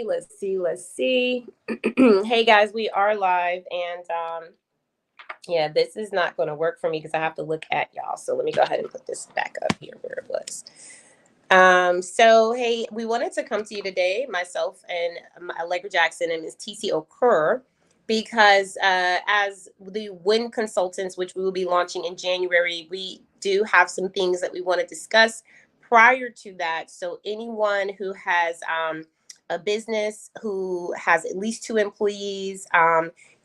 Let's see. Hey guys, we are live, and yeah, this is not going to work for me because I have to look at y'all. So let me go ahead and put this back up here where it was. So hey, we wanted to come to you today, myself and Allegra Jackson and Ms. TC Okur, because as the WIN consultants, which we will be launching in January, we do have some things that we want to discuss prior to that. So anyone who has a business who has at least 2 employees,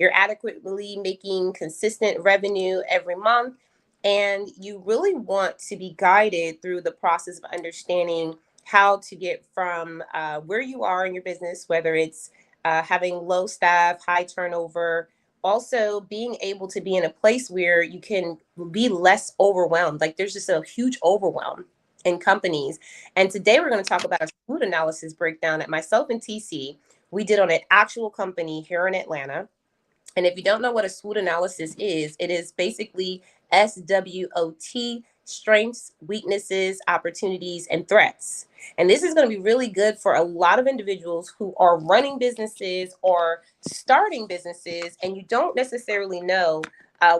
you're adequately making consistent revenue every month, and you really want to be guided through the process of understanding how to get from where you are in your business, whether it's having low staff, high turnover, also being able to be in a place where you can be less overwhelmed. Like there's just a huge overwhelm in companies. And today we're going to talk about a SWOT analysis breakdown that myself and TC, we did on an actual company here in Atlanta. And if you don't know what a SWOT analysis is, it is basically SWOT, strengths, weaknesses, opportunities, and threats. And this is going to be really good for a lot of individuals who are running businesses or starting businesses, and you don't necessarily know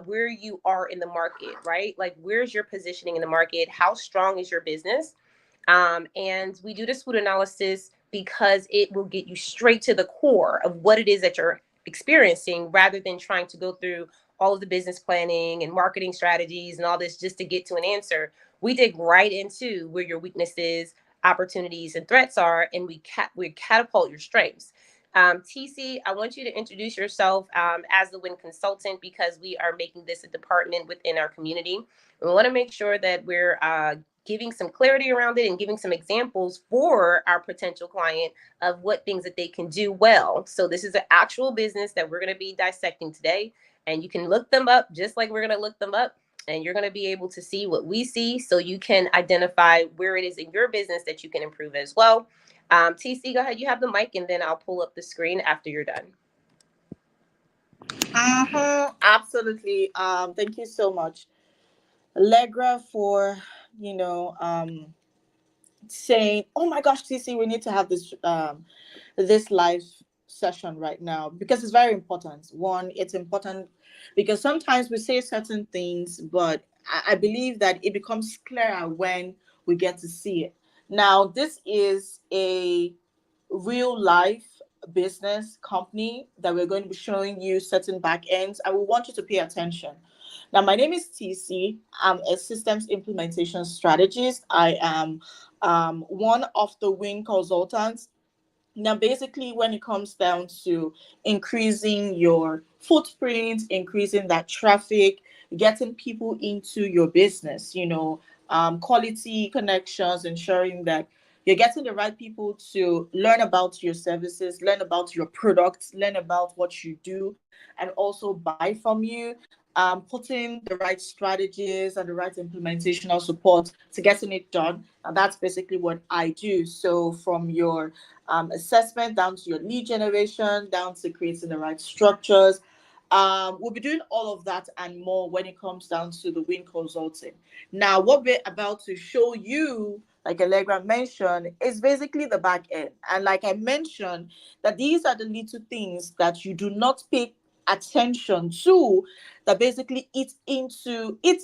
where you are in the market, right? Like, where's your positioning in the market? How strong is your business? And we do the SWOT analysis because it will get you straight to the core of what it is that you're experiencing, rather than trying to go through all of the business planning and marketing strategies and all this just to get to an answer. We dig right into where your weaknesses, opportunities, and threats are, and we catapult your strengths. TC, I want you to introduce yourself as the WIN consultant, because we are making this a department within our community. We want to make sure that we're giving some clarity around it and giving some examples for our potential client of what things that they can do well. So this is an actual business that we're going to be dissecting today, and you can look them up just like we're going to look them up, and you're going to be able to see what we see, so you can identify where it is in your business that you can improve as well. TC, go ahead. You have the mic, and then I'll pull up the screen after you're done. Absolutely. Thank you so much, Allegra, for saying, "Oh my gosh, TC, we need to have this live session right now because it's very important." One, it's important because sometimes we say certain things, but I believe that it becomes clearer when we get to see it. Now, this is a real life business company that we're going to be showing you certain back ends, and we want you to pay attention. Now, my name is TC. I'm a systems implementation strategist. I am one of the WIN consultants. Now, basically, when it comes down to increasing your footprint, increasing that traffic, getting people into your business, quality connections, ensuring that you're getting the right people to learn about your services, learn about your products, learn about what you do, and also buy from you. Putting the right strategies and the right implementational support to getting it done. And that's basically what I do. So from your assessment down to your lead generation, down to creating the right structures, we'll be doing all of that and more when it comes down to the WIN consulting. Now, what we're about to show you, like Allegra mentioned, is basically the back end. And like I mentioned, that these are the little things that you do not pay attention to, that basically it's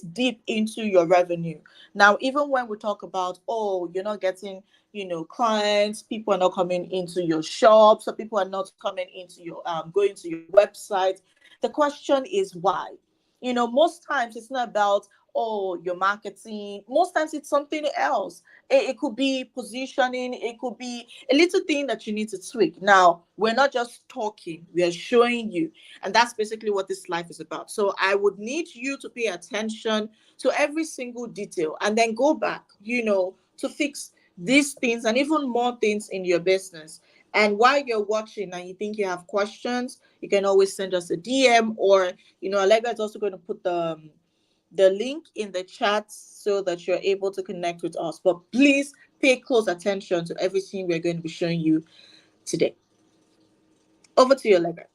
deep into your revenue. Now, even when we talk about, oh, you're not getting clients, people are not coming into your shop, so people are not coming into your going to your website, the question is why. Most times it's not about, oh, your marketing. Most times it's something else. It could be positioning. It could be a little thing that you need to tweak. Now, we're not just talking, we are showing you. And that's basically what this life is about. So I would need you to pay attention to every single detail and then go back, to fix these things and even more things in your business. And while you're watching and you think you have questions, you can always send us a DM, or, Allegra is also going to put the link in the chat so that you're able to connect with us. But please pay close attention to everything we're going to be showing you today. Over to you, Allegra.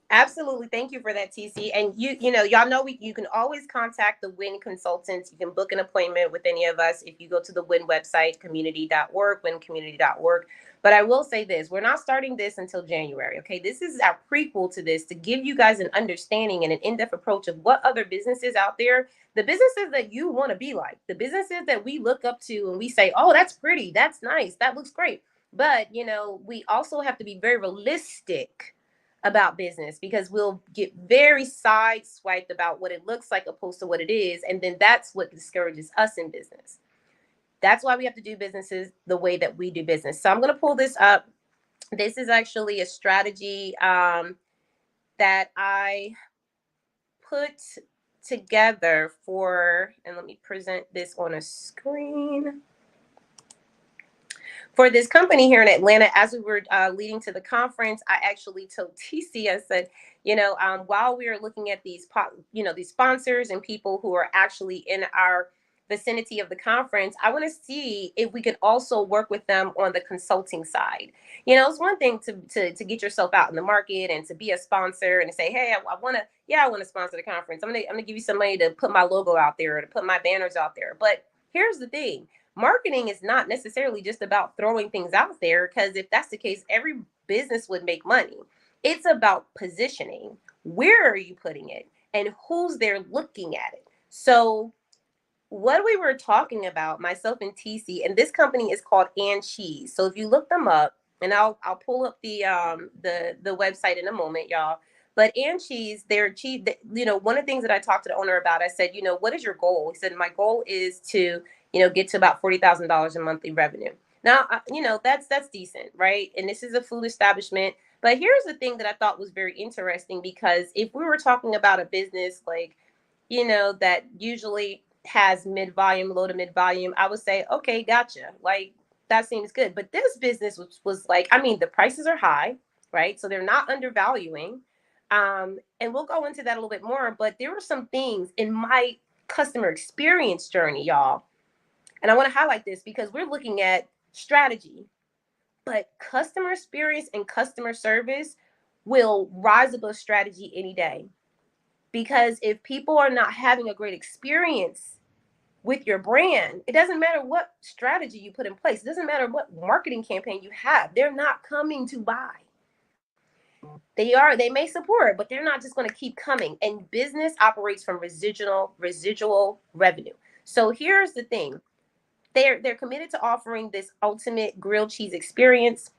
Absolutely. Thank you for that, TC. And y'all know you can always contact the WIN consultants. You can book an appointment with any of us if you go to the WIN website, community.org, wincommunity.org. But I will say this, we're not starting this until January. Okay. This is our prequel to this to give you guys an understanding and an in-depth approach of what other businesses out there, the businesses that you want to be like, the businesses that we look up to and we say, oh, that's pretty, that's nice, that looks great. But, we also have to be very realistic about business, because we'll get very sideswiped about what it looks like opposed to what it is. And then that's what discourages us in business. That's why we have to do businesses the way that we do business. So I'm going to pull this up. This is actually a strategy that I put together and let me present this on a screen. For this company here in Atlanta, as we were leading to the conference, I actually told TC, I said, while we are looking at these sponsors and people who are actually in our vicinity of the conference, I want to see if we can also work with them on the consulting side. It's one thing to get yourself out in the market and to be a sponsor and to say, hey, I want to sponsor the conference. I'm gonna give you some money to put my logo out there or to put my banners out there. But here's the thing. Marketing is not necessarily just about throwing things out there, because if that's the case, every business would make money. It's about positioning. Where are you putting it and who's there looking at it? So what we were talking about, myself and TC, and this company is called And Cheese. So if you look them up, and I'll pull up the website in a moment, y'all. But And Cheese, they're cheese. One of the things that I talked to the owner about, I said, what is your goal? He said, my goal is to get to about $40,000 in monthly revenue. Now, that's decent, right? And this is a food establishment. But here's the thing that I thought was very interesting, because if we were talking about a business like, that usually has mid-volume, low to mid-volume, I would say, okay, gotcha. Like, that seems good. But this business was like, the prices are high, right? So they're not undervaluing. And we'll go into that a little bit more. But there were some things in my customer experience journey, y'all. And I want to highlight this because we're looking at strategy, but customer experience and customer service will rise above strategy any day. Because if people are not having a great experience with your brand, it doesn't matter what strategy you put in place. It doesn't matter what marketing campaign you have. They're not coming to buy. They may support, but they're not just going to keep coming. And business operates from residual revenue. So here's the thing. They're committed to offering this ultimate grilled cheese experience.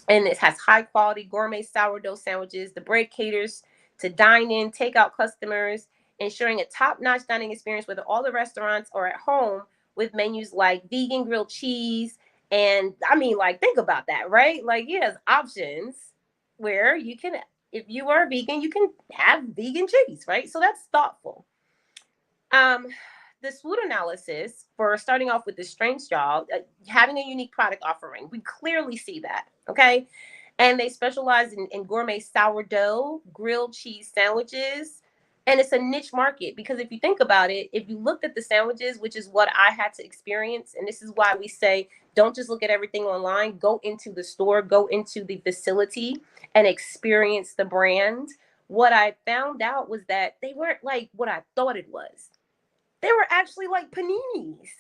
And it has high quality gourmet sourdough sandwiches. The bread caters to dine-in, takeout customers, ensuring a top-notch dining experience whether all the restaurants or at home, with menus like vegan grilled cheese. And think about that, right? Like, it has options where you can, if you are vegan, you can have vegan cheese, right? So that's thoughtful. The SWOT analysis for starting off with the strengths, y'all, having a unique product offering. We clearly see that, okay? And they specialize in gourmet sourdough, grilled cheese sandwiches. And it's a niche market, because if you think about it, if you looked at the sandwiches, which is what I had to experience, and this is why we say, don't just look at everything online, go into the store, go into the facility and experience the brand. What I found out was that they weren't like what I thought it was. They were actually like paninis.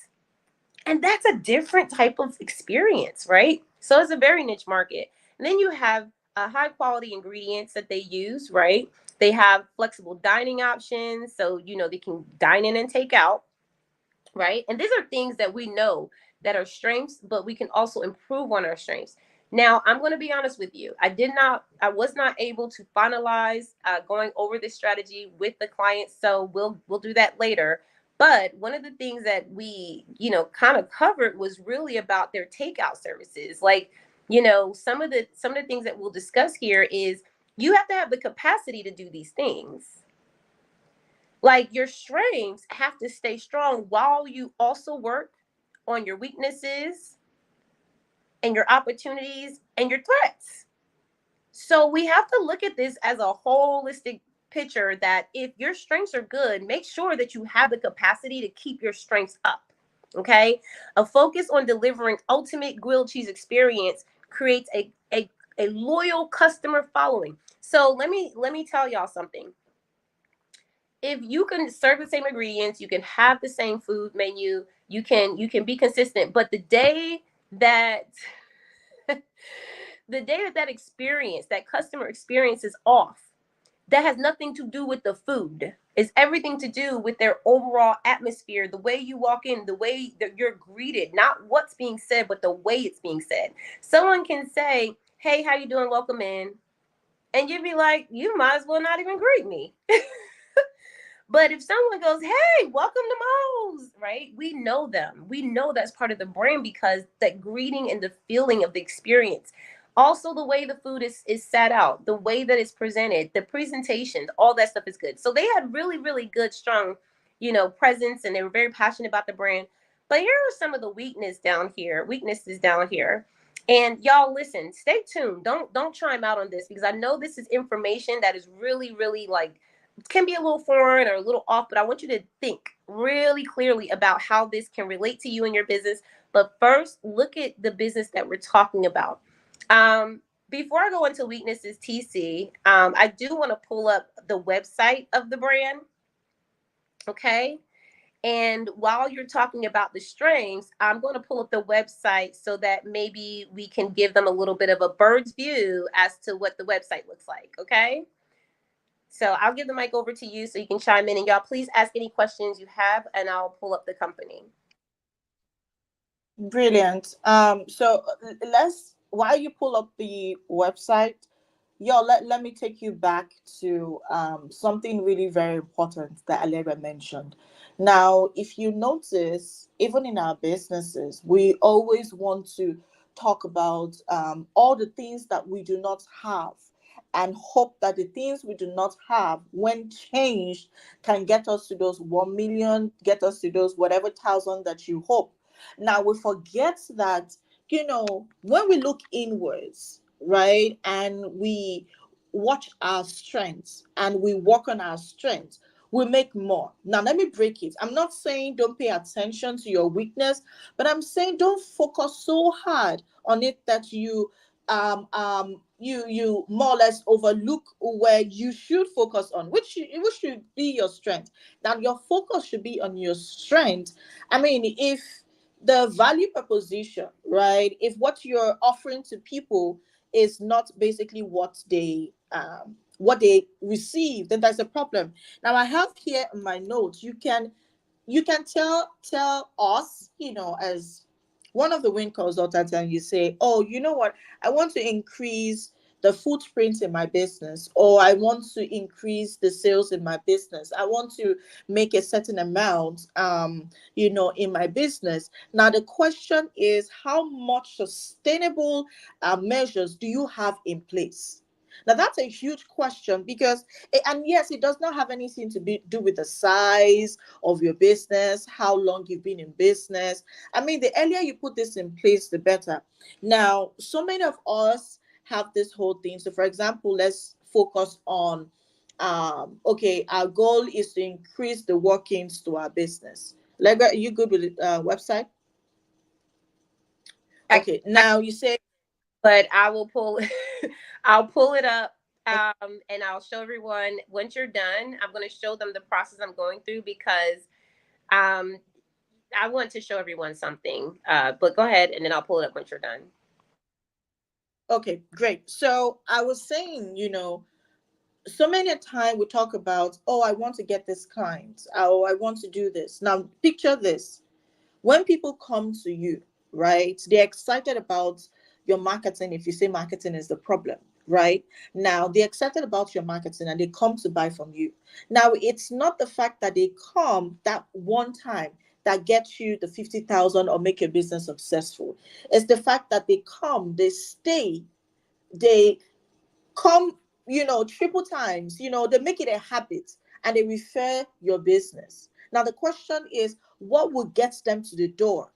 And that's a different type of experience, right? So it's a very niche market. And then you have high quality ingredients that they use, right? They have flexible dining options. So, they can dine in and take out, right? And these are things that we know that are strengths, but we can also improve on our strengths. Now, I'm going to be honest with you. I was not able to finalize going over this strategy with the client. So we'll do that later. But one of the things that we, kind of covered was really about their takeout services. Like, some of the things that we'll discuss here is you have to have the capacity to do these things. Like, your strengths have to stay strong while you also work on your weaknesses and your opportunities and your threats. So we have to look at this as a holistic picture, that if your strengths are good, make sure that you have the capacity to keep your strengths up. Okay. A focus on delivering ultimate grilled cheese experience creates a loyal customer following. So let me tell y'all something. If you can serve the same ingredients, you can have the same food menu, you can be consistent. But the day that The day that that experience, that customer experience is off, that has nothing to do with the food. It's everything to do with their overall atmosphere, the way you walk in, the way that you're greeted, not what's being said, but the way it's being said. Someone can say, "Hey, how you doing? Welcome in." And you'd be like, "You might as well not even greet me." But if someone goes, "Hey, welcome to Mo's," right? We know them. We know that's part of the brand because that greeting and the feeling of the experience. Also, the way the food is set out, the way that it's presented, the presentation, all that stuff is good. So they had really, really good, strong, presence, and they were very passionate about the brand. But here are some of the weaknesses down here. And y'all listen, stay tuned. Don't chime out on this because I know this is information that is really, really like can be a little foreign or a little off, but I want you to think really clearly about how this can relate to you and your business. But first, look at the business that we're talking about. Before I go into weaknesses, TC, I do want to pull up the website of the brand. Okay. And while you're talking about the strengths, I'm going to pull up the website so that maybe we can give them a little bit of a bird's view as to what the website looks like. Okay. So I'll give the mic over to you so you can chime in. And y'all, please ask any questions you have, and I'll pull up the company. Brilliant. So while you pull up the website, let me take you back to something really very important that Alera mentioned. Now, if you notice, even in our businesses, we always want to talk about all the things that we do not have and hope that the things we do not have, when changed, can get us to those 1 million, get us to those whatever thousand that you hope. Now, we forget that, when we look inwards, right, and we watch our strengths and we work on our strengths, we make more. Now, let me break it. I'm not saying don't pay attention to your weakness, but I'm saying don't focus so hard on it that you more or less overlook where you should focus on, which should be your strength. Now, your focus should be on your strength. I mean, if the value proposition, right? If what you're offering to people is not basically what they receive, then there's a problem. Now, I have here in my notes, you can tell us, as one of the win consultants, and you say, "Oh, you know what? I want to increase the footprint in my business, or I want to increase the sales in my business. I want to make a certain amount, in my business." Now, the question is, how much sustainable measures do you have in place? Now, that's a huge question because, and yes, it does not have anything to do with the size of your business, how long you've been in business. I mean, the earlier you put this in place, the better. Now, so many of us have this whole thing. So, for example, let's focus on, okay, our goal is to increase the walk-ins to our business. Like, are you good with the website? Okay, now you say, But I will pull, I'll pull it up, and I'll show everyone once you're done. I'm going to show them the process I'm going through because um, I want to show everyone something. But go ahead, and then I'll pull it up once you're done. okay, great. So I was saying, so many a time we talk about, "Oh, I want to get this client. Oh, I want to do this." Now, picture this. When people come to you, right, they're excited about your marketing. If you say marketing is the problem, right? Now, they're excited about your marketing and they come to buy from you. Now, it's not the fact that they come that one time that gets you the 50,000 or make your business successful. It's the fact that they come, they stay, they come, triple times, they make it a habit and they refer your business. Now, the question is, what will get them to the door?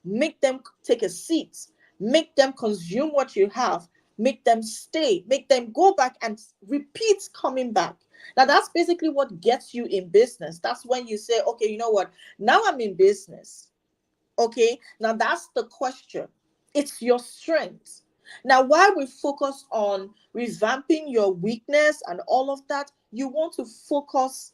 Make them take a seat, make them consume what you have, make them stay, make them go back and repeat coming back. Now, that's basically what gets you in business. That's when you say, "Okay, you know what? Now I'm in business." Okay, now that's the question. It's your strength. Now, while we focus on revamping your weakness and all of that, you want to focus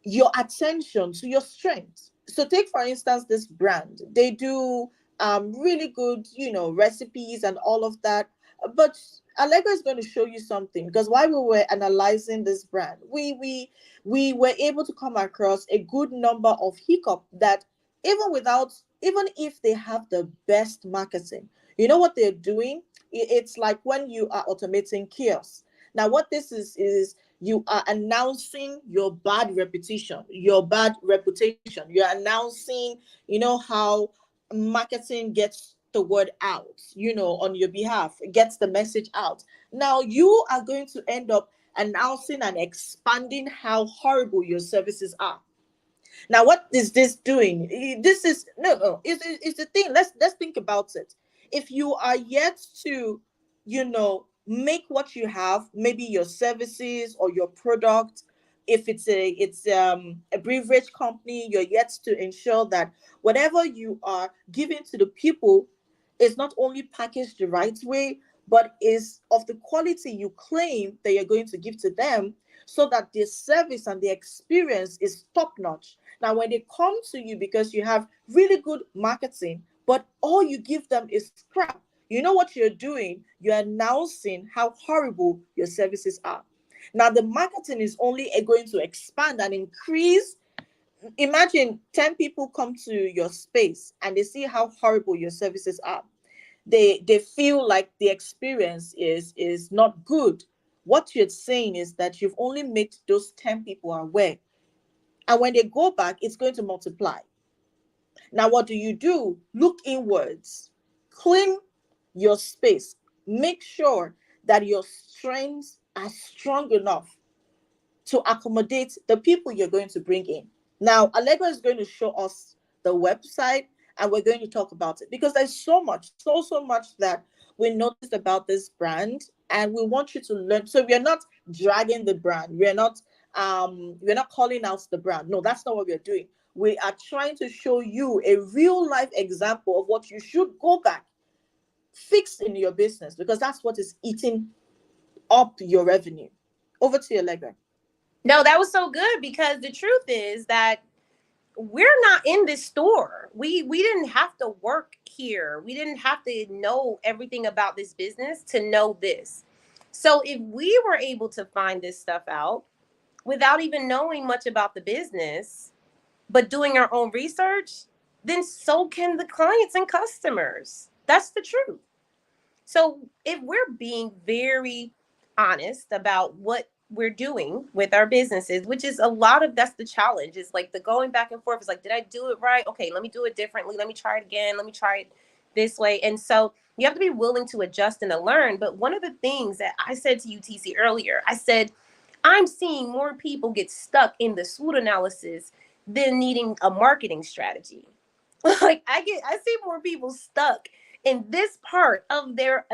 your attention to your strength. So, take for instance this brand. They do really good, recipes and all of that. But Allegra is going to show you something, because while we were analyzing this brand, we were able to come across a good number of hiccup that, even if they have the best marketing, you know what they're doing? It's like when you are automating kiosks. Now, what this is you are announcing your bad reputation, your bad reputation. You're announcing, how marketing gets the word out, on your behalf, gets the message out. Now you are going to end up announcing and expanding how horrible your services are. Now, what is this doing? This is no. It's the thing. Let's think about it. If you are yet to, make what you have, maybe your services or your product, if it's a beverage company, you're yet to ensure that whatever you are giving to the people is not only packaged the right way, but is of the quality you claim that you're going to give to them, so that the service and the experience is top notch. Now, when they come to you because you have really good marketing, but all you give them is crap, you know what you're doing? You're announcing how horrible your services are. Now, the marketing is only going to expand and increase. Imagine 10 people come to your space and they see how horrible your services are. They feel like the experience is not good. What you're saying is that you've only made those 10 people aware, and when they go back, it's going to multiply. Now, what do? Look inwards, clean your space, make sure that your strengths are strong enough to accommodate the people you're going to bring in. Now, Allegra is going to show us the website, and we're going to talk about it, because there's so much, so much that we noticed about this brand, and we want you to learn. So we're not dragging the brand. We're not calling out the brand. No, that's not what we're doing. We are trying to show you a real life example of what you should go back, fix in your business, because that's what is eating up your revenue. Over to you, Allegra. No, that was so good, because the truth is that we're not in this store. We didn't have to work here. We didn't have to know everything about this business to know this. So if we were able to find this stuff out without even knowing much about the business, but doing our own research, then so can the clients and customers. That's the truth. So if we're being very honest about what we're doing with our businesses, which is a lot of, that's the challenge, is like the going back and forth. Is like, did I do it right? Okay, let me do it differently. Let me try it again. Let me try it this way. And so you have to be willing to adjust and to learn. But one of the things that I said to UTC earlier, I said, I'm seeing more people get stuck in the SWOT analysis than needing a marketing strategy. Like I see more people stuck in this part of their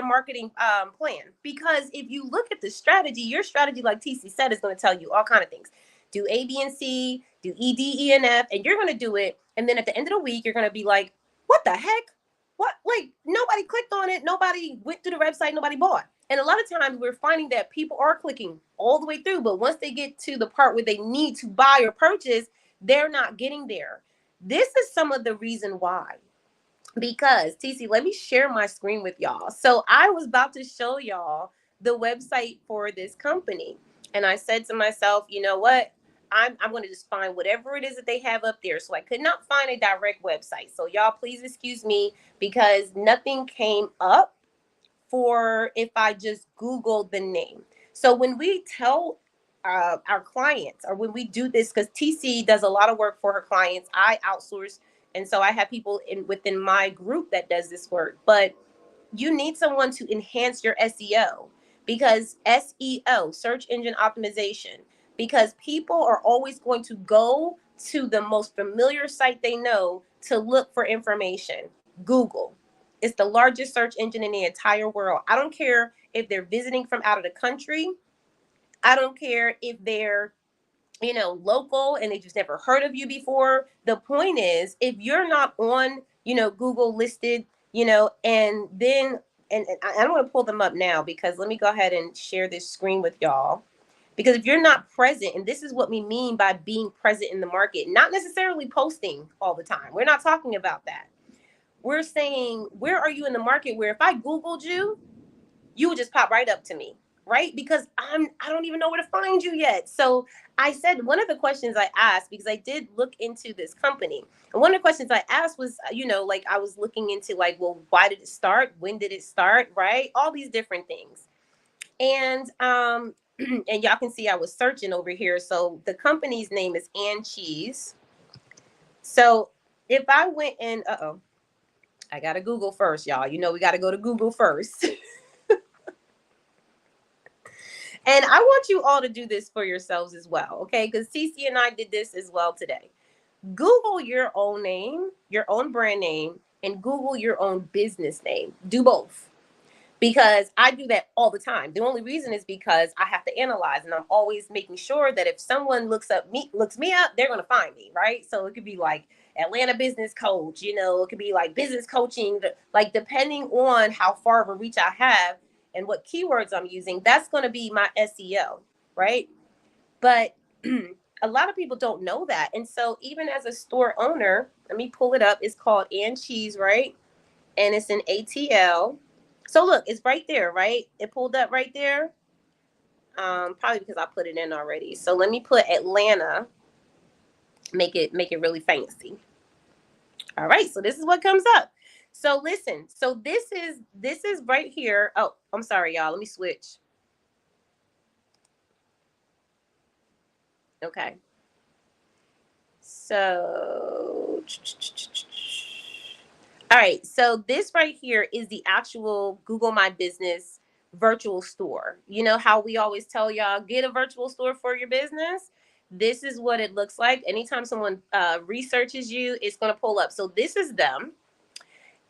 marketing plan, because if you look at the strategy, your strategy, like TC said, is going to tell you all kind of things. Do A, B, and C, do E, D, E, and F, and you're going to do it, and then at the end of the week you're going to be like, what the heck, what, like nobody clicked on it, nobody went through the website, nobody bought. And a lot of times we're finding that people are clicking all the way through, but once they get to the part where they need to buy or purchase, they're not getting there. This is some of the reason why. Because TC, let me share my screen with y'all. So I was about to show y'all the website for this company. And I said to myself, you know what? I'm going to just find whatever it is that they have up there. So I could not find a direct website. So y'all, please excuse me, because nothing came up for if I just Googled the name. So when we tell our clients, or when we do this, because TC does a lot of work for her clients, I outsource, and so I have people within my group that does this work. But you need someone to enhance your SEO, because SEO, search engine optimization, because people are always going to go to the most familiar site they know to look for information. Google. It's the largest search engine in the entire world. I don't care if they're visiting from out of the country. I don't care if they're, local and they just never heard of you before. The point is, if you're not on, Google listed, and then, and I don't want to pull them up now, because let me go ahead and share this screen with y'all. Because if you're not present, and this is what we mean by being present in the market, not necessarily posting all the time. We're not talking about that. we're saying, where are you in the market where if I Googled you, you would just pop right up to me, right? Because I don't even know where to find you yet. So I said, one of the questions I asked, because I did look into this company, and one of the questions I asked was, like I was looking into like, well, why did it start? When did it start? Right? All these different things. And and y'all can see I was searching over here. So the company's name is And Cheese. So if I went in, I gotta Google first, y'all. We gotta go to Google first. And I want you all to do this for yourselves as well, okay? Because Cece and I did this as well today. Google your own name, your own brand name, and Google your own business name. Do both. Because I do that all the time. The only reason is because I have to analyze, and I'm always making sure that if someone looks me up, they're gonna find me, right? So it could be like Atlanta business coach, it could be like business coaching, like depending on how far of a reach I have and what keywords I'm using, that's gonna be my SEO, right? But a lot of people don't know that. And so even as a store owner, let me pull it up. It's called And Cheese, right? And it's an ATL. So look, it's right there, right? It pulled up right there. Probably because I put it in already. So let me put Atlanta, make it really fancy. All right, so this is what comes up. So listen, so this is right here. Oh, I'm sorry, y'all. Let me switch. Okay. So all right, so this right here is the actual Google My Business virtual store. You know how we always tell y'all, get a virtual store for your business? This is what it looks like. Anytime someone researches you, it's going to pull up. So this is them.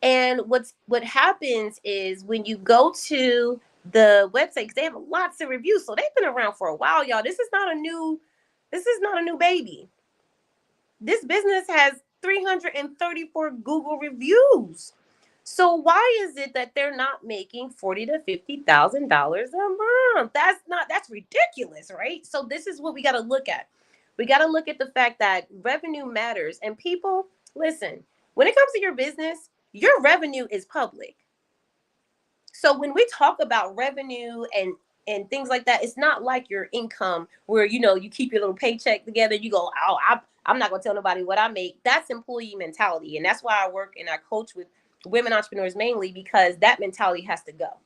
And what happens is when you go to the website, because they have lots of reviews, so they've been around for a while, y'all. This is not a new baby. This business has 334 Google reviews. So why is it that they're not making $40,000 to $50,000 a month? That's ridiculous, right? So this is what we got to look at. We got to look at the fact that revenue matters. And people, listen, when it comes to your business, your revenue is public. So when we talk about revenue and things like that, it's not like your income where you keep your little paycheck together. You go, oh, I'm not gonna tell nobody what I make. That's employee mentality, and that's why I work and I coach with women entrepreneurs mainly, because that mentality has to go.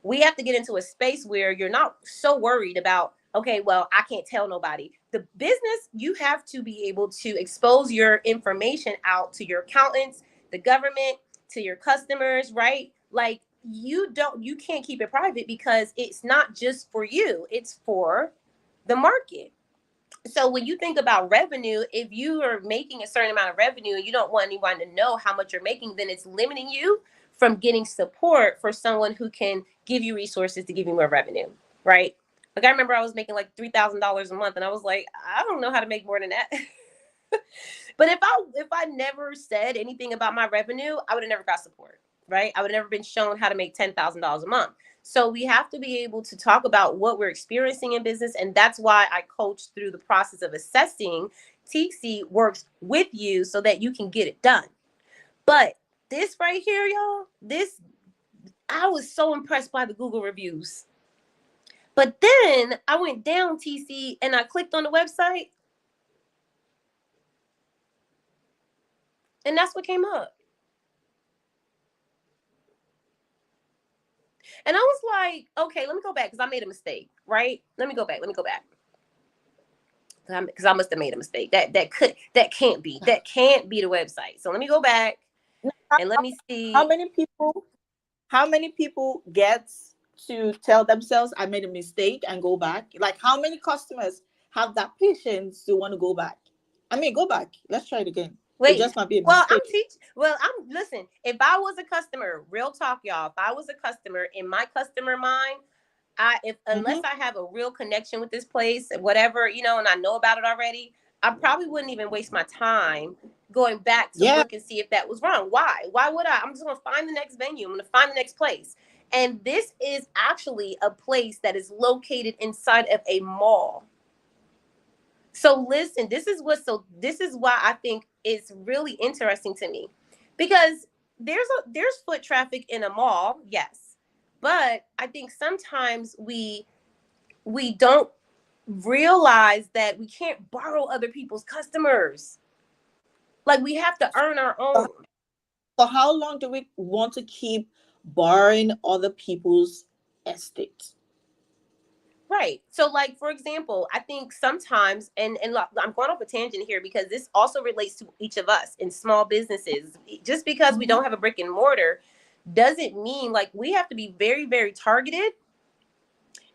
We have to get into a space where you're not so worried about, okay, well, I can't tell nobody. The business, you have to be able to expose your information out to your accountants, the government, to your customers, right? Like you can't keep it private, because it's not just for you, it's for the market. So when you think about revenue, if you are making a certain amount of revenue and you don't want anyone to know how much you're making, then it's limiting you from getting support for someone who can give you resources to give you more revenue, right? Like I remember I was making like $3,000 a month, and I was like, I don't know how to make more than that. But if I never said anything about my revenue, I would have never got support, right? I would have never been shown how to make $10,000 a month. So we have to be able to talk about what we're experiencing in business. And that's why I coach through the process of assessing. TC works with you so that you can get it done. But this right here, y'all, I was so impressed by the Google reviews. But then I went down, TC, and I clicked on the website. And that's what came up. And I was like, okay, let me go back, because I made a mistake, right? Let me go back. Because I must have made a mistake. That can't be the website. So let me go back and let me see. How many people get to tell themselves I made a mistake and go back? Like how many customers have that patience to want to go back? I mean, go back. Let's try it again. Wait, it just might be a well, mistake. listen, if I was a customer, real talk, y'all, if I was a customer, in my customer mind, unless I have a real connection with this place, whatever, and I know about it already, I probably wouldn't even waste my time going back to look and see if that was wrong. Why? Why would I? I'm just going to find the next venue. I'm going to find the next place. And this is actually a place that is located inside of a mall. So listen, this is why I think it's really interesting to me, Because there's foot traffic in a mall, yes, but I think sometimes we don't realize that we can't borrow other people's customers. Like we have to earn our own. For how long do we want to keep borrowing other people's estate? Right. So, like for example, I think sometimes, and look, I'm going off a tangent here because this also relates to each of us in small businesses. Just because we don't have a brick and mortar doesn't mean like we have to be very, very targeted.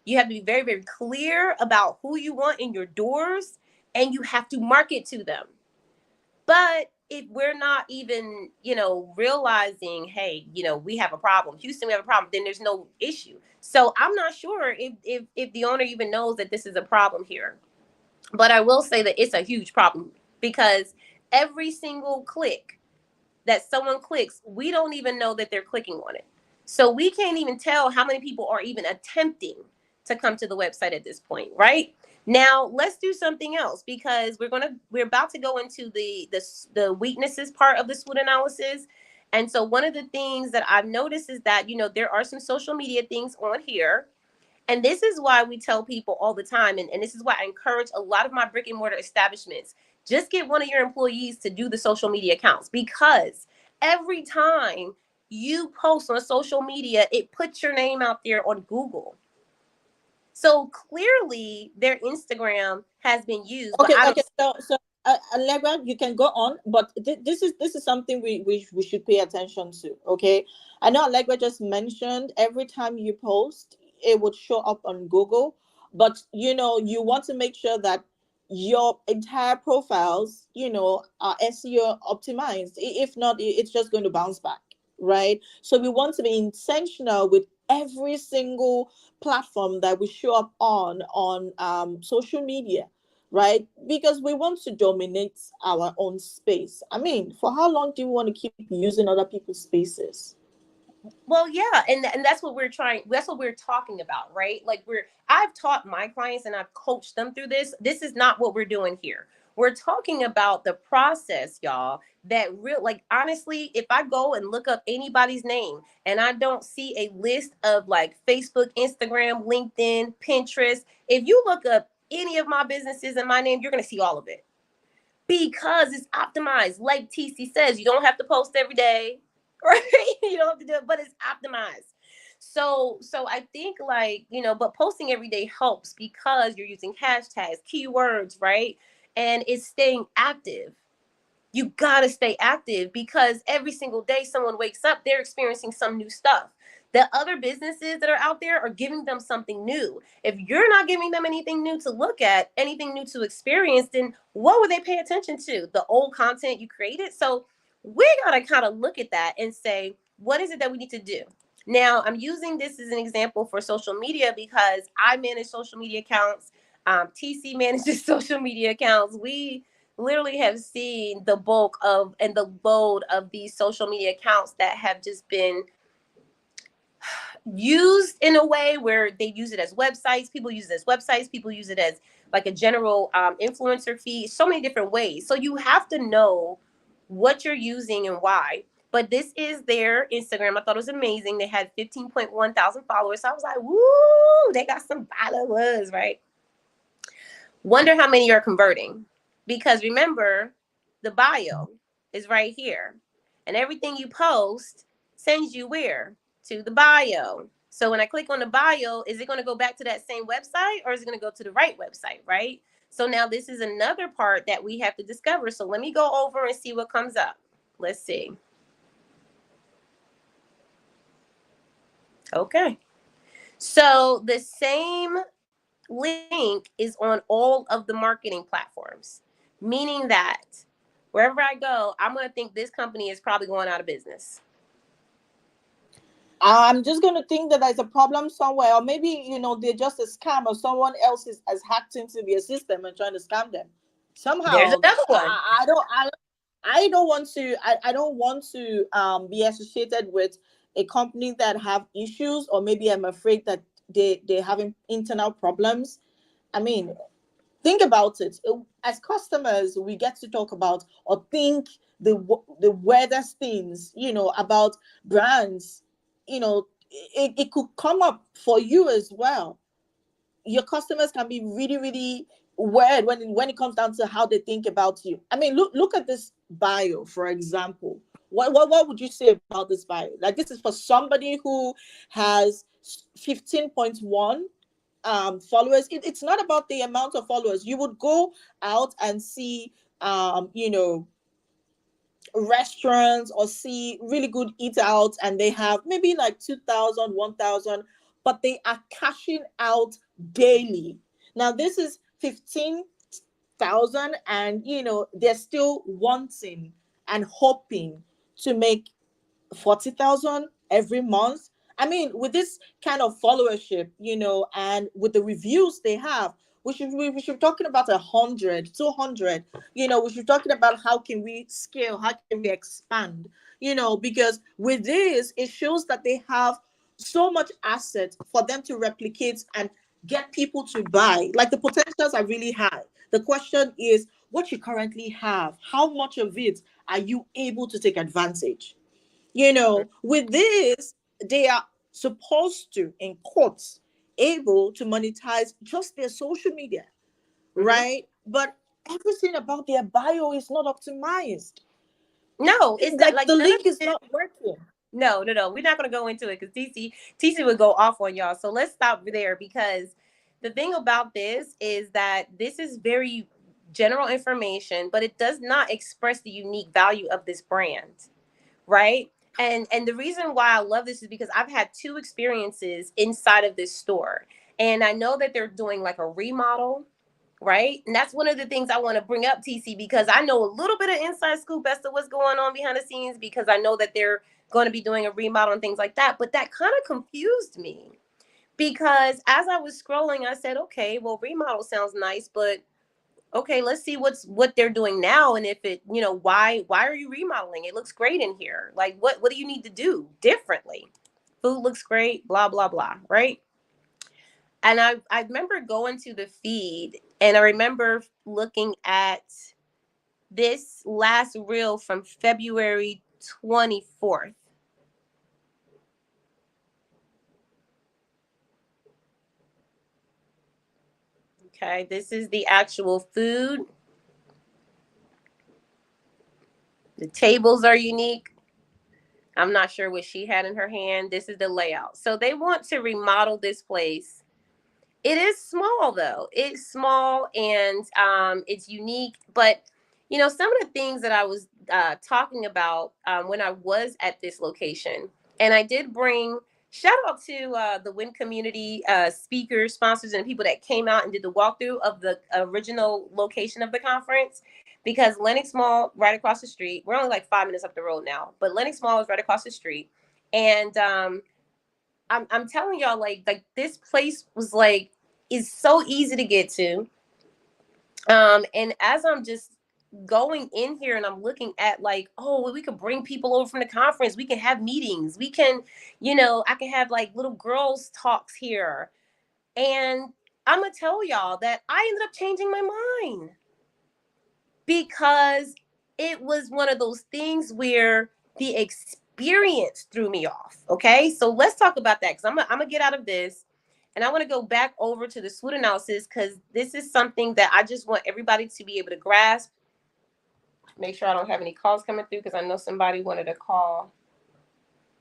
You have to be very, very clear about who you want in your doors, and you have to market to them. But if we're not even, realizing, hey, we have a problem, Houston, we have a problem, then there's no issue. So I'm not sure if the owner even knows that this is a problem here. But I will say that it's a huge problem because every single click that someone clicks, we don't even know that they're clicking on it. So we can't even tell how many people are even attempting to come to the website at this point, right? Now let's do something else because we're about to go into the weaknesses part of the SWOT analysis. And so one of the things that I've noticed is that there are some social media things on here. And this is why we tell people all the time, and this is why I encourage a lot of my brick and mortar establishments, just get one of your employees to do the social media accounts, because every time you post on social media, it puts your name out there on Google. So clearly their Instagram has been used, but Okay, I don't. okay. So Allegra, you can go on, but this is something we should pay attention to. Okay, I know Allegra just mentioned every time you post, it would show up on Google, but you want to make sure that your entire profiles, are SEO optimized. If not, it's just going to bounce back, right? So we want to be intentional with every single platform that we show up on social media, right? Because we want to dominate our own space. I mean, for how long do you want to keep using other people's spaces? Well, yeah, and that's what we're trying. That's what we're talking about, right? Like I've taught my clients and I've coached them through this. This is not what we're doing here. We're talking about the process, y'all. That real, like honestly, if I go and look up anybody's name and I don't see a list of like Facebook, Instagram, LinkedIn, Pinterest, if you look up any of my businesses and my name, you're gonna see all of it because it's optimized. Like TC says, you don't have to post every day, right? You don't have to do it, but it's optimized. So I think like, but posting every day helps because you're using hashtags, keywords, right? And it's staying active. You got to stay active because every single day someone wakes up, they're experiencing some new stuff. The other businesses that are out there are giving them something new. If you're not giving them anything new to look at, anything new to experience, then what would they pay attention to? The old content you created? So we got to kind of look at that and say, what is it that we need to do? Now, I'm using this as an example for social media because I manage social media accounts. TC manages social media accounts. We literally have seen the bulk of and the load of these social media accounts that have just been used in a way where they use it as websites. People use it as websites. People use it as like a general influencer feed. So many different ways. So you have to know what you're using and why. But this is their Instagram. I thought it was amazing. They had 15.1 thousand followers. So I was like, woo, they got some followers, right? Wonder how many are converting. Because remember, the bio is right here. And everything you post sends you where? To the bio. So when I click on the bio, is it going to go back to that same website or is it going to go to the right website, right? So now this is another part that we have to discover. So let me go over and see what comes up. Let's see. Okay. So the same link is on all of the marketing platforms, meaning that wherever I go, I'm going to think this company is probably going out of business. I'm just going to think that there's a problem somewhere, or maybe they're just a scam, or someone else has hacked into their system and trying to scam them There's somehow. another one. I don't want to. I don't want to be associated with a company that have issues, or maybe I'm afraid that they're having internal problems. I mean, think about it. As customers, we get to talk about or think the weirdest things, about brands, it could come up for you as well. Your customers can be really, really weird when it comes down to how they think about you. I mean, look at this bio, for example. What would you say about this bio? Like, this is for somebody who has 15.1 followers. It's not about the amount of followers. You would go out and see restaurants or see really good eat outs, and they have maybe like 2,000, 1,000, but they are cashing out daily. Now this is 15,000, and they're still wanting and hoping to make 40,000 every month. I mean, with this kind of followership, and with the reviews they have, we should be talking about 100, 200. We should be talking about how can we scale, how can we expand, because with this, it shows that they have so much asset for them to replicate and get people to buy. Like, the potentials are really high. The question is what you currently have, how much of it are you able to take advantage? With this, they are supposed to, in quotes, able to monetize just their social media, Mm-hmm. right? But everything about their bio is not optimized. No, it's not Like, like the none of link is this. not working. No, no, no. We're not going to go into it because TC would go off on y'all. So let's stop there, because the thing about this is that this is very general information, but it does not express the unique value of this brand, right? And the reason why I love this is because I've had two experiences inside of this store, and I know that they're doing like a remodel, right? And that's one of the things I want to bring up, TC, because I know a little bit of inside scoop as to what's going on behind the scenes, because I know that they're going to be doing a remodel and things like that. But that kind of confused me, because as I was scrolling, I said, okay, well, remodel sounds nice, but okay, let's see what they're doing now, and if it, why are you remodeling? It looks great in here. Like, what do you need to do differently? Food looks great, blah blah blah, right? And I remember going to the feed, and I remember looking at this last reel from February 24th. Okay, this is the actual food. The tables are unique. I'm not sure what she had in her hand. This is the layout. So they want to remodel this place. It is small though. It's small, and it's unique. But some of the things that I was talking about when I was at this location, and I did bring shout out to the Win community speakers, sponsors, and people that came out and did the walkthrough of the original location of the conference. Because Lenox Mall, right across the street, we're only like 5 minutes up the road now, but Lenox Mall is right across the street, and I'm telling y'all, like this place was like, is so easy to get to. And as I'm just going in here and I'm looking at like, oh, well, we could bring people over from the conference. We can have meetings. We can, I can have like little girls talks here. And I'm gonna tell y'all that I ended up changing my mind, because it was one of those things where the experience threw me off. Okay, so let's talk about that, because I'm gonna get out of this, and I want to go back over to the SWOT analysis, because this is something that I just want everybody to be able to grasp. Make sure I don't have any calls coming through, because I know somebody wanted a call.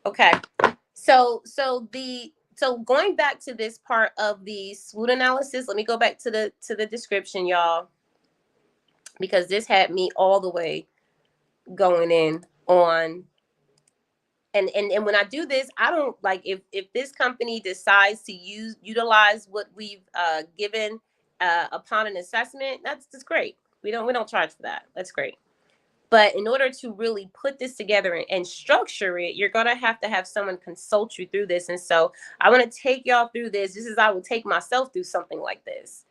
Okay, so going back to this part of the SWOT analysis, let me go back to the description, y'all, because this had me all the way going in on. And when I do this, I don't like, if this company decides to utilize what we've given upon an assessment, that's great. We don't charge for that. That's great. But in order to really put this together and structure it, you're gonna have to have someone consult you through this. And so I want to take y'all through this. This is, I would take myself through something like this.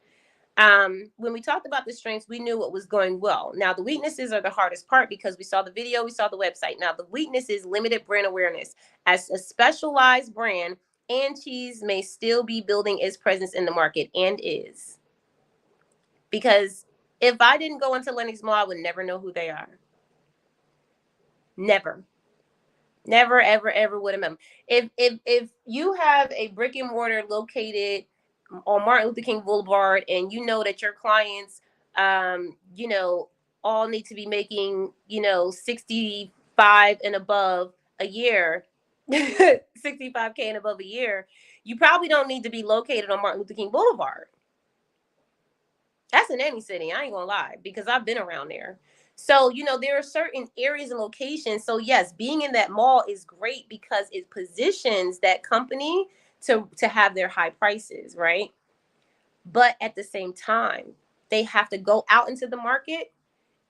When we talked about the strengths, we knew what was going well. Now, the weaknesses are the hardest part, because we saw the video, we saw the website. Now, the weakness is limited brand awareness. As a specialized brand, and Cheese may still be building its presence in the market, and is. Because if I didn't go into Lenox Mall, I would never know who they are. Never. Never, ever, ever would have. If you have a brick and mortar located on Martin Luther King Boulevard, and you know that your clients, you know, all need to be making, 65 and above a year, 65K and above a year, you probably don't need to be located on Martin Luther King Boulevard. That's in any city. I ain't gonna lie, because I've been around there. So, there are certain areas and locations. So, yes, being in that mall is great because it positions that company to have their high prices, right? But at the same time, they have to go out into the market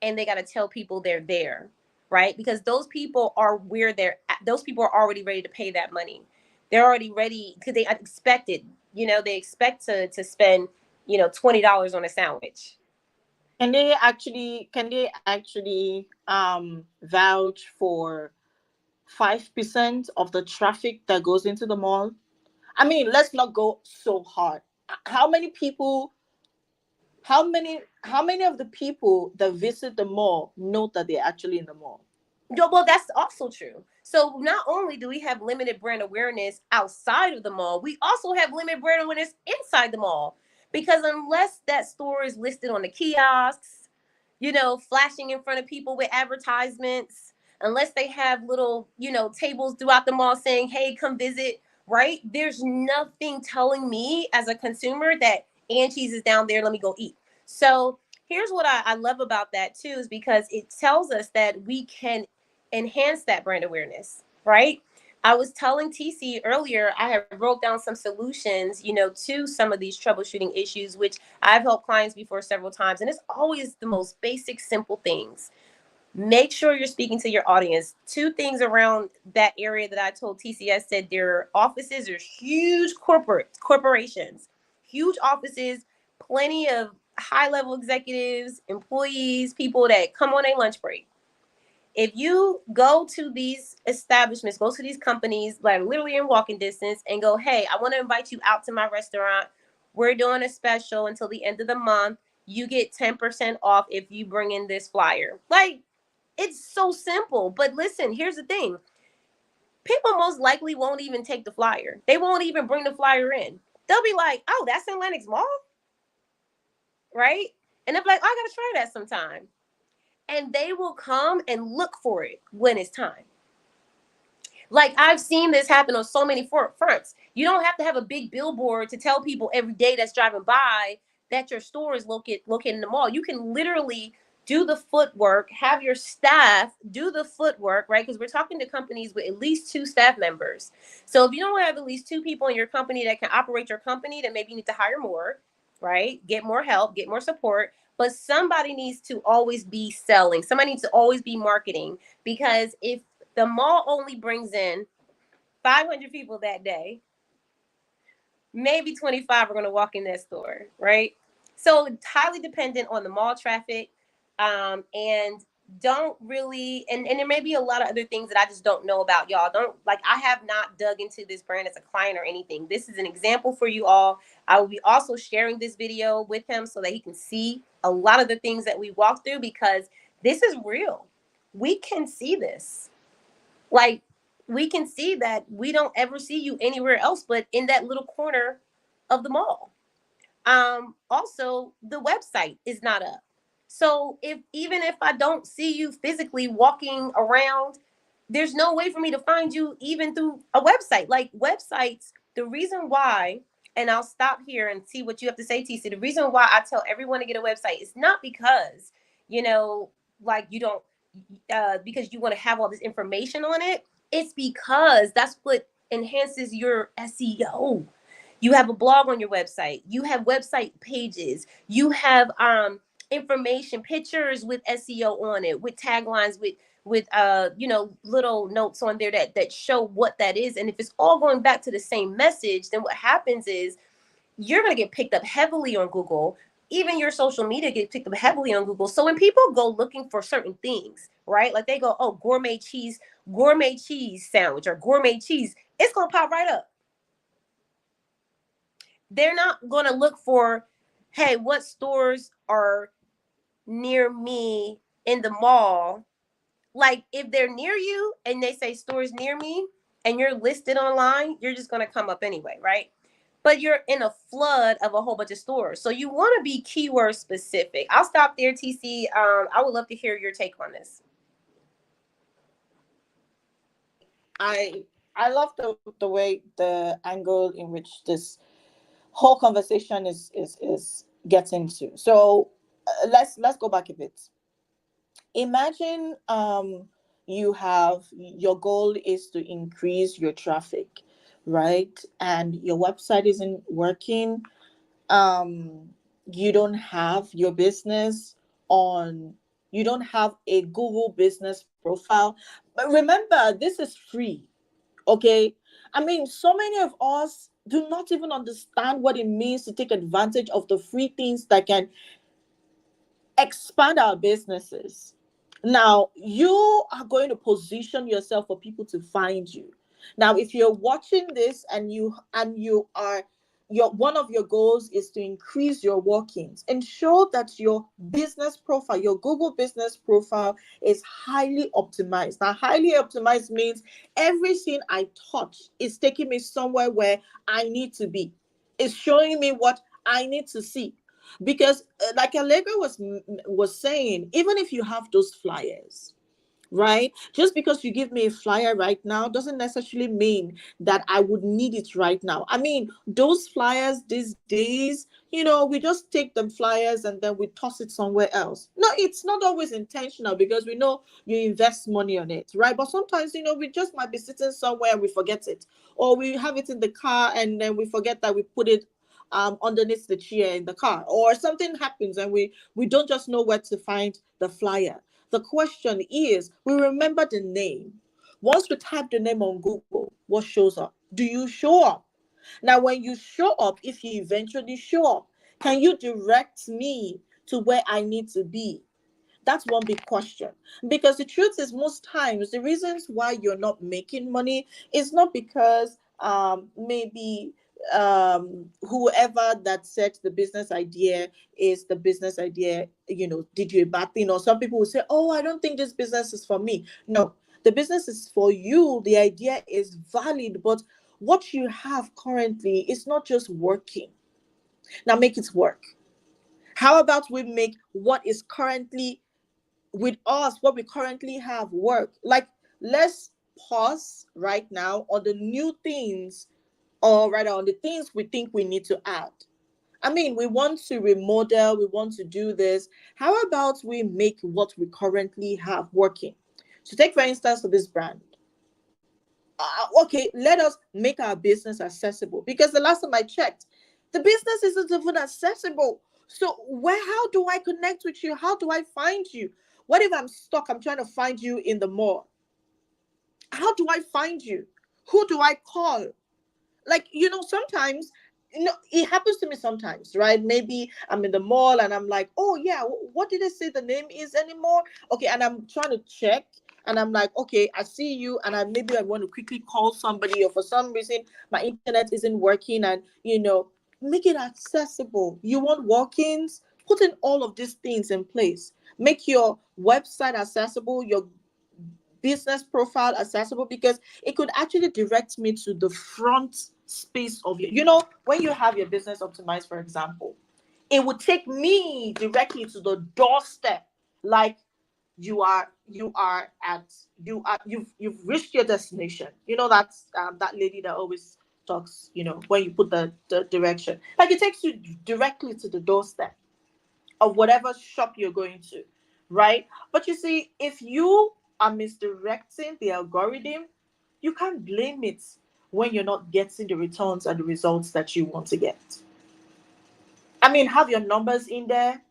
and they got to tell people they're there, right? Because those people are where they're at. Those people are already ready to pay that money. They're already ready because they expect it. They expect to spend, $20 on a sandwich. Can they actually vouch for 5% of the traffic that goes into the mall? I mean, let's not go so hard. How many people, how many of the people that visit the mall know that they're actually in the mall? Well, that's also true. So not only do we have limited brand awareness outside of the mall, we also have limited brand awareness inside the mall. Because unless that store is listed on the kiosks, flashing in front of people with advertisements, unless they have little, tables throughout the mall saying, hey, come visit, right? There's nothing telling me as a consumer that Auntie's is down there, let me go eat. So here's what I love about that too, is because it tells us that we can enhance that brand awareness, right? I was telling TC earlier, I have wrote down some solutions, to some of these troubleshooting issues, which I've helped clients before several times. And it's always the most basic, simple things. Make sure you're speaking to your audience. Two things around that area that I told TCS said their offices are huge corporations, huge offices, plenty of high level executives, employees, people that come on a lunch break. If you go to these establishments, go to these companies, like literally in walking distance, and go, hey, I want to invite you out to my restaurant. We're doing a special until the end of the month. You get 10% off if you bring in this flyer. Like, it's so simple. But listen, here's the thing. People most likely won't even take the flyer. They won't even bring the flyer in. They'll be like, oh, that's in Lenox Mall, right? And they'll be like, oh, I got to try that sometime. And they will come and look for it when it's time. Like, I've seen this happen on so many fronts. You don't have to have a big billboard to tell people every day that's driving by that your store is located in the mall. You can literally do the footwork, have your staff do the footwork, right? Because we're talking to companies with at least 2 staff members. So if you don't have at least 2 people in your company that can operate your company, then maybe you need to hire more, right? Get more help, get more support. But somebody needs to always be selling. Somebody needs to always be marketing, because if the mall only brings in 500 people that day, maybe 25 are going to walk in that store, right? So it's highly dependent on the mall traffic, and don't really, and there may be a lot of other things that I just don't know about. Y'all don't, like, I have not dug into this brand as a client or anything. This is an example for you all. I will be also sharing this video with him so that he can see a lot of the things that we walk through, because this is real. We can see this. Like, we can see that we don't ever see you anywhere else but in that little corner of the mall. Also, the website is not up. So even if I don't see you physically walking around, there's no way for me to find you even through a website. Like, websites, the reason why, and I'll stop here and see what you have to say, TC. The reason why I tell everyone to get a website is not because, like, you don't, because you want to have all this information on it. It's because that's what enhances your SEO. You have a blog on your website. You have website pages. You have information, pictures with SEO on it, with taglines, with little notes on there that show what that is. And if it's all going back to the same message, then what happens is you're going to get picked up heavily on Google. Even your social media gets picked up heavily on Google. So when people go looking for certain things, right? Like, they go, oh, gourmet cheese sandwich or gourmet cheese, it's going to pop right up. They're not going to look for, hey, what stores are near me in the mall Like if they're near you and they say stores near me and you're listed online, you're just going to come up anyway, right? But you're in a flood of a whole bunch of stores. So you want to be keyword specific. I'll stop there, TC. I would love to hear your take on this. I love the way the angle in which this whole conversation is getting to. So let's go back a bit. Imagine you have your goal is to increase your traffic, right? And your website isn't working. Um, you don't have your business on. You don't have a Google business profile. But remember, this is free. Okay. I mean, so many of us do not even understand what it means to take advantage of the free things that can expand our businesses. Now, you are going to position yourself for people to find you. Now, if you're watching this and you are your one of your goals is to increase your walk-ins, ensure that your business profile, your Google business profile is highly optimized. Now, highly optimized means everything I touch is taking me somewhere where I need to be. It's showing me what I need to see because like Allegra was saying, even if you have those flyers, right, just because you give me a flyer right now doesn't necessarily mean that I would need it right now. I mean, those flyers these days, we just take them flyers and then we toss it somewhere else. No, it's not always intentional because we know you invest money on it, right? But sometimes, we just might be sitting somewhere and we forget it, or we have it in the car and then we forget that we put it underneath the chair in the car, or something happens and we don't just know where to find the flyer. The question is, we remember the name. Once we type the name on Google, what shows up? Do you show up? Now, when you show up, if you eventually show up, can you direct me to where I need to be? That's one big question. Because the truth is, most times, the reasons why you're not making money is not because maybe whoever that set the business idea is the business idea, did you a bad thing? Or some people will say, oh, I don't think this business is for me. No, the business is for you. The idea is valid, but what you have currently is not just working. Now make it work. How about we make what is currently with us, what we currently have work? Like, let's pause right now on the new things, or rather on the things we think we need to add. I mean, we want to remodel, we want to do this. How about we make what we currently have working? So take, for instance, for this brand. Okay, let us make our business accessible, because the last time I checked, the business isn't even accessible. So how do I connect with you? How do I find you? What if I'm stuck? I'm trying to find you in the mall. How do I find you? Who do I call? Like, sometimes, it happens to me sometimes, right? Maybe I'm in the mall and I'm like, oh yeah, what did I say the name is anymore? Okay, and I'm trying to check and I'm like, okay, I see you, and maybe I want to quickly call somebody, or for some reason my internet isn't working, and make it accessible. You want walk-ins? Put in all of these things in place. Make your website accessible, your business profile accessible, because it could actually direct me to the front space of when you have your business optimized, for example, it would take me directly to the doorstep. Like, you've reached your destination. That's that lady that always talks, when you put the direction, like, it takes you directly to the doorstep of whatever shop you're going to, right? But you see, if you are misdirecting the algorithm, you can't blame it when you're not getting the returns and the results that you want to get. I mean, have your numbers in there,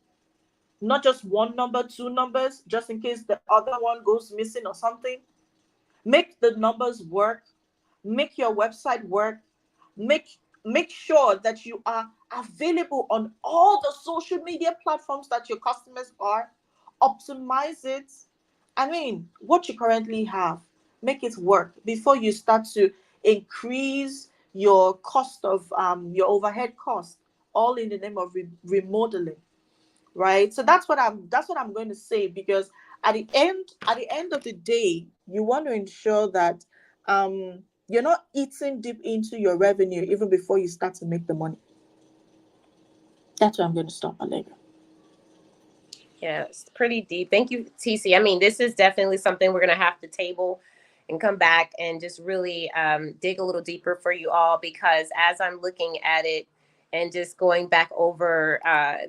not just one number, two numbers, just in case the other one goes missing or something. Make the numbers work, make your website work, make make sure that you are available on all the social media platforms that your customers are. Optimize it. I mean, what you currently have, make it work before you start to increase your cost of your overhead cost, all in the name of remodeling, right? So that's what I'm going to say, because at the end of the day, you want to ensure that you're not eating deep into your revenue even before you start to make the money. That's where I'm going to stop, Allegra. Yeah, it's pretty deep. Thank you, TC. I mean, this is definitely something we're going to have to table and come back and just really dig a little deeper for you all, because as I'm looking at it and just going back over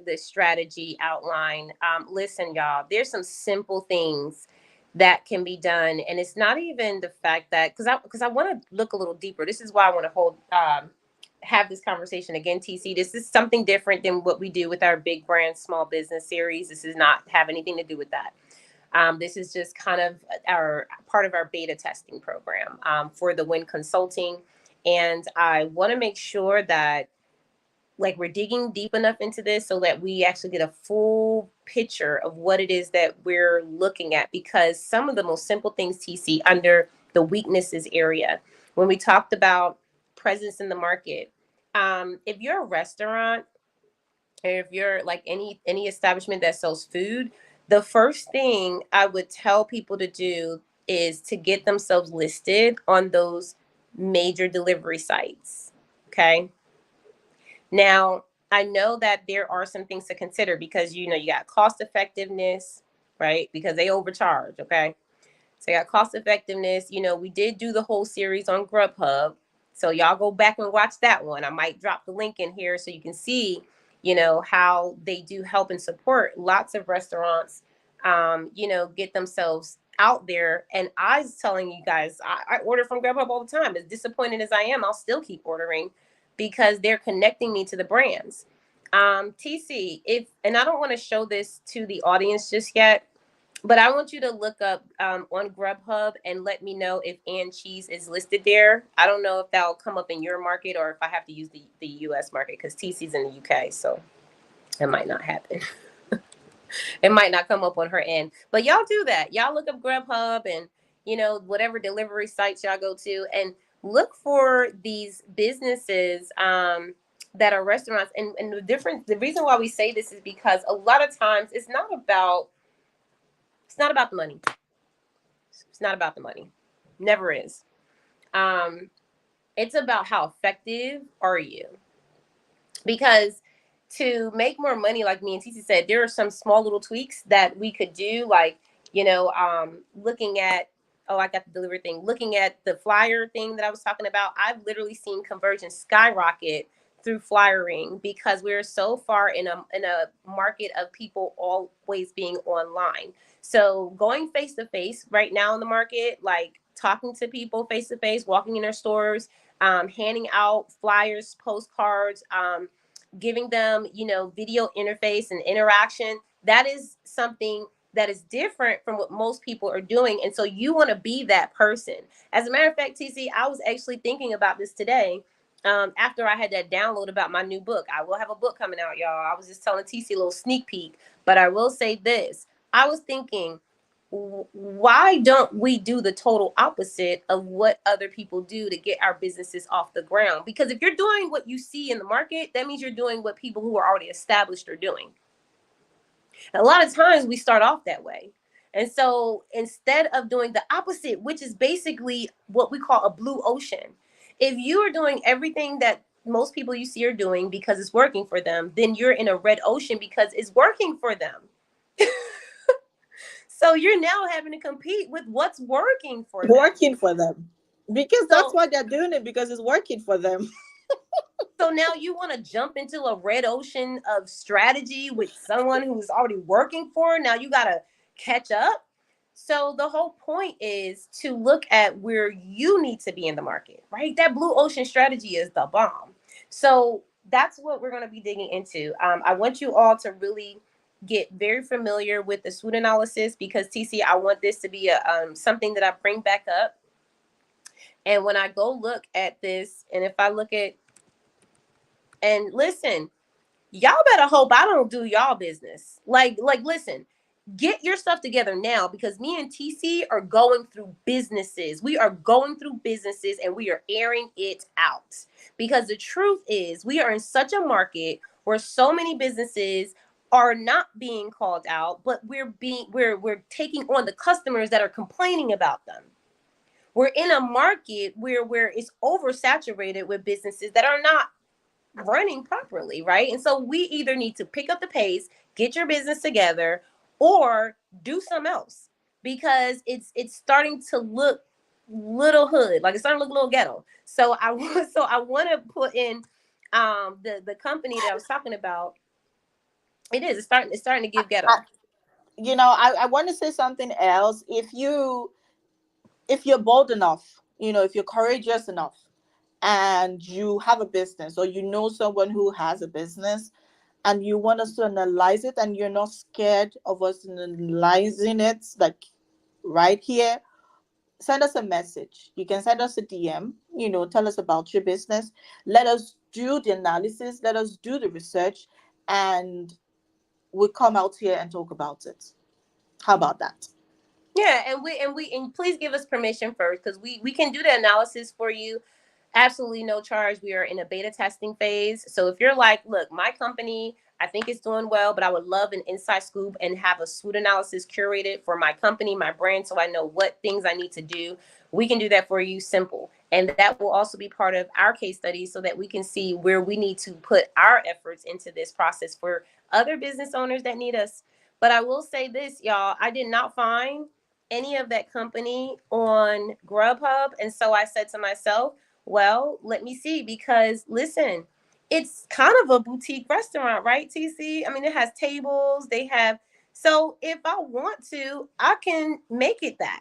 the strategy outline, listen, y'all, there's some simple things that can be done. And it's not even the fact that, because I want to look a little deeper. This is why I want to have this conversation again, TC. This is something different than what we do with our big brand small business series. This does not have anything to do with that. This is just kind of our part of our beta testing program for the Win Consulting. And I want to make sure that like we're digging deep enough into this so that we actually get a full picture of what it is that we're looking at, because some of the most simple things, TC, under the weaknesses area, when we talked about presence in the market, if you're a restaurant, or if you're like any establishment that sells food, the first thing I would tell people to do is to get themselves listed on those major delivery sites. Okay. Now, I know that there are some things to consider, because you got cost effectiveness, right? Because they overcharge, okay? So you got cost effectiveness. We did do the whole series on Grubhub. So y'all go back and watch that one. I might drop the link in here so you can see, how they do help and support lots of restaurants, get themselves out there. And I was telling you guys, I order from Grubhub all the time. As disappointed as I am, I'll still keep ordering because they're connecting me to the brands. TC, and I don't want to show this to the audience just yet, but I want you to look up on Grubhub and let me know if And Cheese is listed there. I don't know if that'll come up in your market or if I have to use the US market, because TC's in the UK, so it might not happen. It might not come up on her end. But y'all do that. Y'all look up Grubhub and, whatever delivery sites y'all go to, and look for these businesses that are restaurants. And the reason why we say this is because a lot of times it's not about the money. It's not about the money. Never is. It's about how effective are you? Because to make more money, like me and Titi said, there are some small little tweaks that we could do, like, looking at, oh, I got the delivery thing, looking at the flyer thing that I was talking about. I've literally seen conversion skyrocket through flyering, because we're so far in a market of people always being online. So going face to face right now in the market, like talking to people face to face, walking in their stores, handing out flyers, postcards, giving them, video interface and interaction. That is something that is different from what most people are doing. And so you want to be that person. As a matter of fact, TC, I was actually thinking about this today. After I had that download about my new book. I will have a book coming out, y'all. I was just telling TC a little sneak peek, but I will say this. I was thinking, why don't we do the total opposite of what other people do to get our businesses off the ground? Because if you're doing what you see in the market, that means you're doing what people who are already established are doing. And a lot of times we start off that way. And so instead of doing the opposite, which is basically what we call a blue ocean, if you are doing everything that most people you see are doing because it's working for them, then you're in a red ocean because it's working for them. So you're now having to compete with what's working for them. Working for them. Because that's why they're doing it, because it's working for them. So now you want to jump into a red ocean of strategy with someone who's already working for it. Now you got to catch up. So the whole point is to look at where you need to be in the market, right? That blue ocean strategy is the bomb. So that's what we're going to be digging into. I want you all to really get very familiar with the SWOT analysis, because TC, I want this to be something that I bring back up. And when I go look at this, and if I look at, and listen, y'all better hope I don't do y'all business. Like, listen, get your stuff together now, because me and TC are going through businesses. We are going through businesses and we are airing it out, because the truth is we are in such a market where so many businesses are not being called out, but we're taking on the customers that are complaining about them. We're in a market where it's oversaturated with businesses that are not running properly, right? And so we either need to pick up the pace, get your business together, or do something else, because it's starting to look little hood, like it's starting to look a little ghetto. So I want to put in the company that I was talking about. It's starting to give I, ghetto. I want to say something else. If you're bold enough, if you're courageous enough, and you have a business, or someone who has a business, and you want us to analyze it, and you're not scared of us analyzing it, like right here, send us a message. You can send us a DM, tell us about your business. Let us do the analysis, let us do the research, and we'll come out here and talk about it. How about that? Yeah, and please give us permission first, because we can do the analysis for you. Absolutely no charge. We are in a beta testing phase. So if you're like, look, my company, I think it's doing well, but I would love an inside scoop and have a SWOT analysis curated for my company, my brand, so I know what things I need to do, we can do that for you, simple. And that will also be part of our case study, so that we can see where we need to put our efforts into this process for other business owners that need us. But I will say this, y'all, I did not find any of that company on Grubhub. And so I said to myself, well, let me see, because listen, it's kind of a boutique restaurant, right, TC? I mean, it has tables, they have, so if I want to, I can make it that.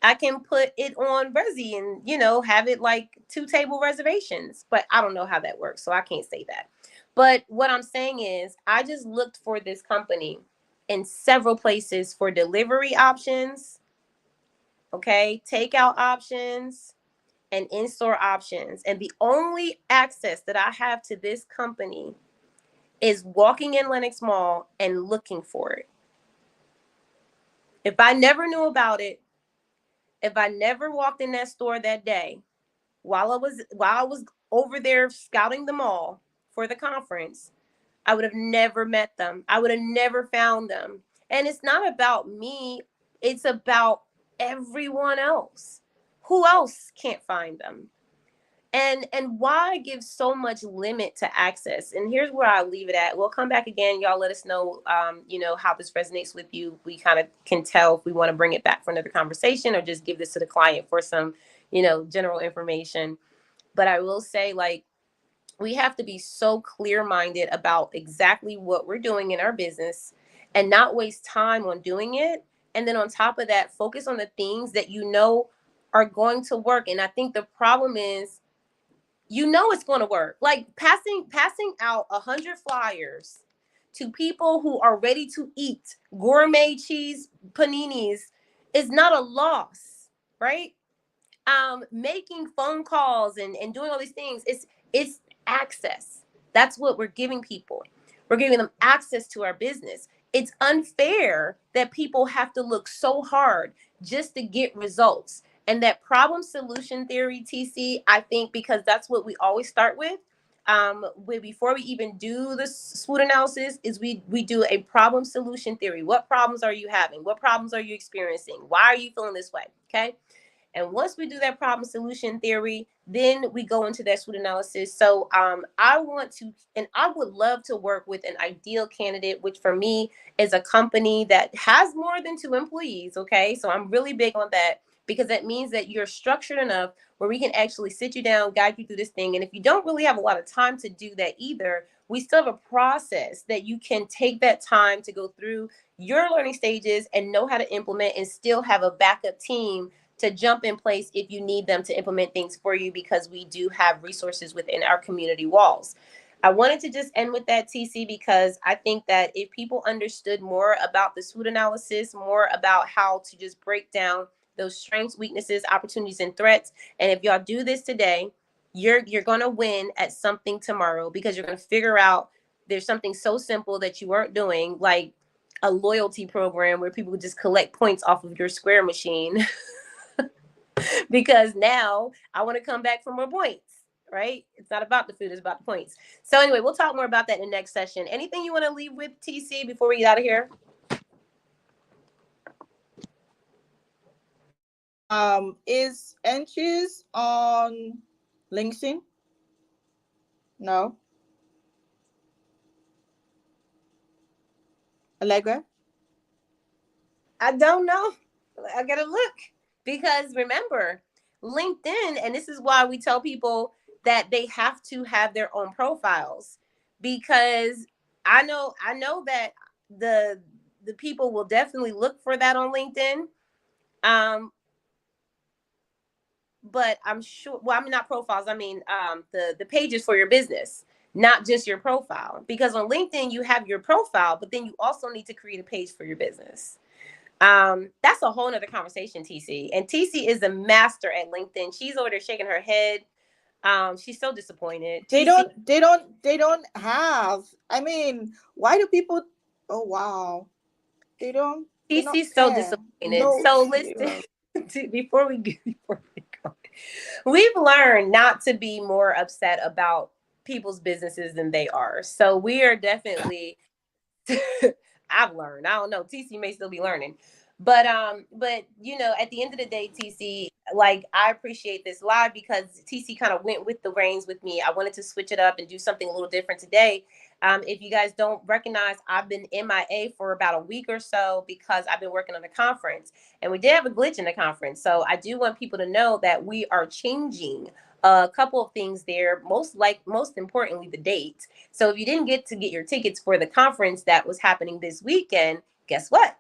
I can put it on Resi and, have it like 2 table reservations, but I don't know how that works, so I can't say that. But what I'm saying is, I just looked for this company in several places for delivery options, okay, takeout options, and in-store options. And the only access that I have to this company is walking in Lenox Mall and looking for it. If I never knew about it, if I never walked in that store that day while I was over there scouting the mall for the conference, I would have never met them. I would have never found them. And it's not about me, it's about everyone else. Who else can't find them? And why give so much limit to access? And here's where I'll leave it at. We'll come back again. Y'all let us know, how this resonates with you. We kind of can tell if we want to bring it back for another conversation, or just give this to the client for some, general information. But I will say, like, we have to be so clear-minded about exactly what we're doing in our business, and not waste time on doing it. And then on top of that, focus on the things that are going to work. And I think the problem is, it's going to work. Like passing out 100 flyers to people who are ready to eat gourmet cheese paninis is not a loss, right? Making phone calls and doing all these things, it's access. That's what we're giving people. We're giving them access to our business. It's unfair that people have to look so hard just to get results. And that problem solution theory, TC, I think, because that's what we always start with. Before we even do the SWOT analysis, is we do a problem solution theory. What problems are you having? What problems are you experiencing? Why are you feeling this way? Okay. And once we do that problem solution theory, then we go into that SWOT analysis. So I want to, and I would love to work with an ideal candidate, which for me is a company that has more than 2 employees. Okay. So I'm really big on that, because that means that you're structured enough where we can actually sit you down, guide you through this thing. And if you don't really have a lot of time to do that either, we still have a process that you can take that time to go through your learning stages and know how to implement, and still have a backup team to jump in place if you need them to implement things for you, because we do have resources within our community walls. I wanted to just end with that, TC, because I think that if people understood more about the SWOT analysis, more about how to just break down those strengths, weaknesses, opportunities, and threats, and if y'all do this today, you're going to win at something tomorrow, because you're going to figure out there's something so simple that you weren't doing, like a loyalty program where people just collect points off of your Square machine. Because now I want to come back for more points, right? It's not about the food, it's about the points. So anyway, we'll talk more about that in the next session. Anything you want to leave with, TC, before we get out of here? Is Enches on LinkedIn? No. Allegra? I don't know. I gotta look, because remember, LinkedIn, and this is why we tell people that they have to have their own profiles, because I know that the people will definitely look for that on LinkedIn. Um, but I'm sure, well, I mean, not profiles, I mean, the pages for your business, not just your profile, because on LinkedIn you have your profile, but then you also need to create a page for your business. That's a whole nother conversation, TC. And TC is a master at LinkedIn. She's over there shaking her head. She's so disappointed. They TC, don't have. I mean, why do people? Oh wow, they not TC's so care. disappointed. No So care. listen, before we go, we've learned not to be more upset about people's businesses than they are. So we are definitely I've learned. I don't know. TC may still be learning. But you know, at the end of the day, TC, like, I appreciate this live because TC kind of went with the reins with me. I wanted to switch it up and do something a little different today. If you guys don't recognize, I've been MIA for about a week or so because I've been working on a conference, and we did have a glitch in the conference. So I do want people to know that we are changing a couple of things there. Most importantly, the date. So if you didn't get to get your tickets for the conference that was happening this weekend, guess what?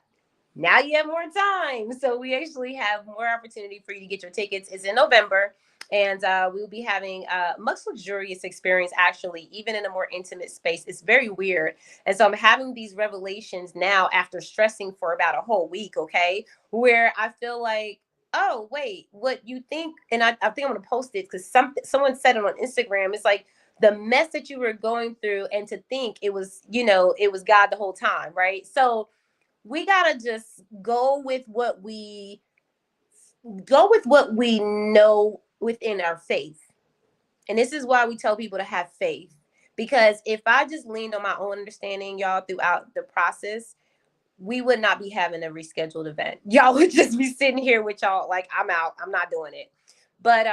Now you have more time. So we actually have more opportunity for you to get your tickets. It's in November, and we'll be having a much luxurious experience, actually, even in a more intimate space. It's very weird. And so I'm having these revelations now after stressing for about a whole week, okay, where I feel like, oh, wait, what you think, and I think I'm going to post it because someone said it on Instagram. It's like, the mess that you were going through, and to think it was, it was God the whole time, right? So we gotta just go with what we know within our faith. And this is why we tell people to have faith, because if I just leaned on my own understanding, y'all, throughout the process, we would not be having a rescheduled event. Y'all would just be sitting here with y'all like, I'm out, I'm not doing it. But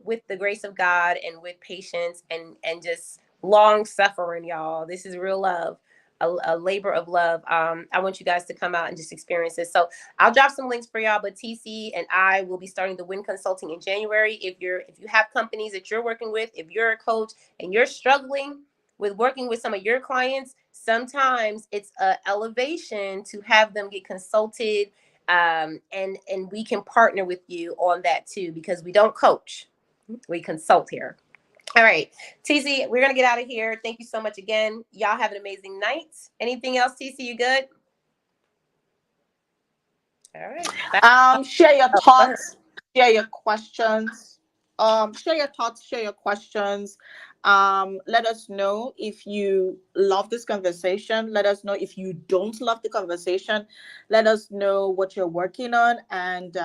with the grace of God and with patience and just long suffering, y'all, this is real love, a labor of love. I want you guys to come out and just experience this. So I'll drop some links for y'all, but TC and I will be starting the Win Consulting in January. If you have companies that you're working with, if you're a coach and you're struggling with working with some of your clients, sometimes it's an elevation to have them get consulted, and we can partner with you on that too, because we don't coach, we consult here. All right, TC, we're gonna get out of here. Thank you so much again. Y'all have an amazing night. Anything else, TC? You good? All right. Share your Oh, go ahead. thoughts. Share your questions. Share your thoughts. Share your questions. Let us know if you love this conversation. Let us know if you don't love the conversation. Let us know what you're working on, and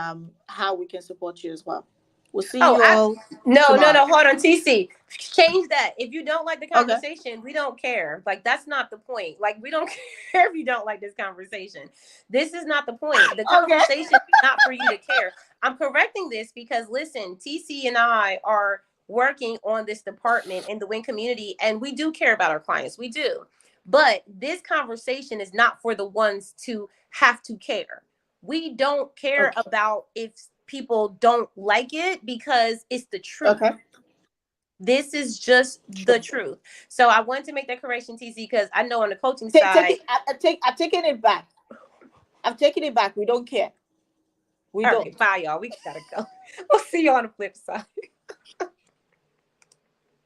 how we can support you as well. We'll see Oh, you all no, tomorrow. hold on, TC. Change that. If you don't like the Okay. conversation, we don't care. Like, that's not the point. Like, we don't care if you don't like this conversation. This is not the point. The Okay. conversation is not for you to care. I'm correcting this because, listen, TC and I are working on this department in the Win community, and we do care about our clients. We do. But this conversation is not for the ones to have to care. We don't care Okay. about if people don't like it, because it's the truth. Okay. This is just the truth. So I wanted to make that correction, TC, because I know on the coaching side. I'm taking it back. I'm taking it back. We don't care. We All don't. right, bye, y'all. We gotta go. We'll see you on the flip side.